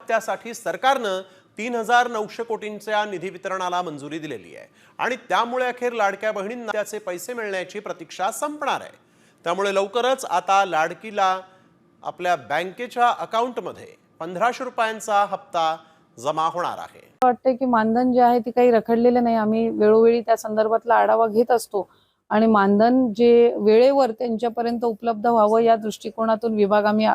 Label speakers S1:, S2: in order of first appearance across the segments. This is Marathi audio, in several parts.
S1: हप्त्यासाठी सरकारनं 3,900 कोटींच्या निधी वितरणाला मंजुरी दिलेली आहे आणि त्यामुळे अखेर लाडक्या बहिणींना त्याचे पैसे मिळण्याची प्रतीक्षा संपणार आहे। त्यामुळे लवकरच आता लाडकीला आपल्या बँकेच्या अकाउंटमध्ये 1,500 रुपयांचा हप्ता जमा होणार आहे।
S2: वाटते की मानधन जे आहे ते काही रखडलेलं नाही। आम्ही वेळोवेळी त्या संदर्भातला आढावा घेत असतो आणि मानधन जे वेळेवर त्यांच्यापर्यंत उपलब्ध व्हावं या दृष्टिकोनातून विभाग आम्ही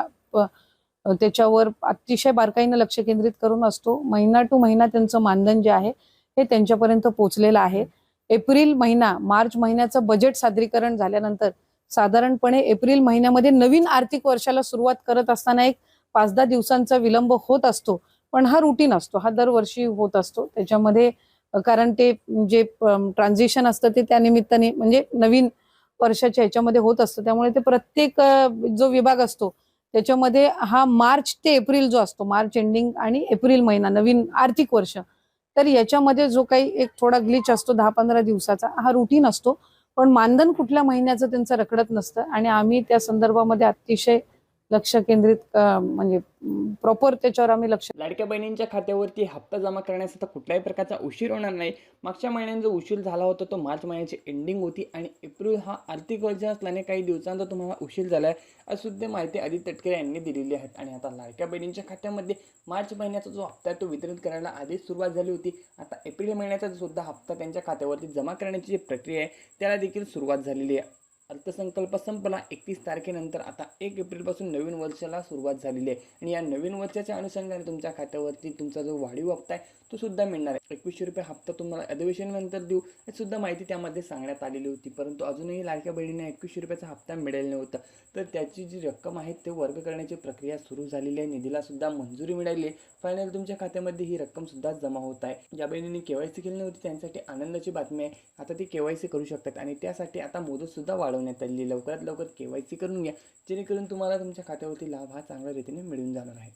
S2: त्याच्यावर अतिशय बारकाईने लक्ष केंद्रित करून असतो। महिना टू महिना त्यांचं मानधन जे आहे हे त्यांच्यापर्यंत पोहोचलेलं आहे। एप्रिल महिना मार्च महिन्याचं बजेट सादरीकरण झाल्यानंतर साधारणपणे एप्रिल महिन्यामध्ये नवीन आर्थिक वर्षाला सुरुवात करत असताना एक 5-10 दिवसांचा विलंब होत असतो, पण हा रुटीन असतो, हा दरवर्षी होत असतो। त्याच्यामध्ये कारण ते जे ट्रान्झिशन असतं ते त्या निमित्ताने म्हणजे नवीन वर्षाच्या ह्याच्यामध्ये होत असतं, त्यामुळे ते प्रत्येक जो विभाग असतो त्याच्यामध्ये हा मार्च ते एप्रिल जो असतो, मार्च एंडिंग आणि एप्रिल महिना नवीन आर्थिक वर्ष, तर याच्यामध्ये जो काही एक थोडा ग्लिच असतो 10-15 दिवसाचा हा रुटीन असतो। पण मानधन कुठल्या महिन्याचं त्यांचं रखडत नसतं आणि आम्ही त्या संदर्भामध्ये अतिशय लक्ष केंद्रित म्हणजे प्रॉपर त्याच्यावर आम्ही लक्ष।
S3: लाडक्या बहिणींच्या खात्यावरती हप्ता जमा करण्यास आता कुठल्याही प्रकारचा उशीर होणार नाही। मागच्या महिन्यात जो उशीर झाला होता तो मार्च महिन्याची एंडिंग होती आणि एप्रिल हा आर्थिक वर्ष असल्याने काही दिवसांचा तुम्हाला उशीर झाला आहे अशी सुद्धा माहिती आदित्य तटकरे यांनी दिलेली आहे। आणि आता लाडक्या बहिणींच्या खात्यामध्ये मार्च महिन्याचा जो हप्ता आहे तो वितरित करायला आधीच सुरुवात झाली होती। आता एप्रिल महिन्याचा सुद्धा हप्ता त्यांच्या खात्यावरती जमा करण्याची जी प्रक्रिया आहे त्याला देखील सुरुवात झालेली आहे। अर्थसंकल्प संपला 31 तारखेनंतर आता 1 एप्रिलपासून नवीन वर्षाला सुरुवात झालेली आहे आणि या नवीन वर्षाच्या अनुषंगाने तुमच्या खात्यावरती तुमचा जो वाढीव हप्ता आहे तो सुद्धा मिळणार आहे। 2100 रुपये हप्ता तुम्हाला अधिवेशनानंतर देऊ हे सुद्धा माहिती त्यामध्ये सांगण्यात आलेली होती, परंतु अजूनही लाडक्या बहिणींना 2100 रुपयाचा हप्ता मिळालेला नव्हता, तर त्याची जी रक्कम आहे ते वर्ग करण्याची प्रक्रिया सुरू झालेली आहे। निधीला सुद्धा मंजुरी मिळाली आहे। फायनल तुमच्या खात्यामध्ये ही रक्कम सुद्धा जमा होत आहे। ज्या बहिणींनी केवायसी केली नव्हती त्यांच्यासाठी आनंदाची बातमी आहे, आता ती केवायसी करू शकतात आणि त्यासाठी आता मुदत सुद्धा वाढवण्यात आली। लवकरात लवकर केवायसी करून घ्या जेणेकरून तुम्हाला तुमच्या खात्यावरती लाभ हा चांगल्या रीतीने मिळून जाणार आहे।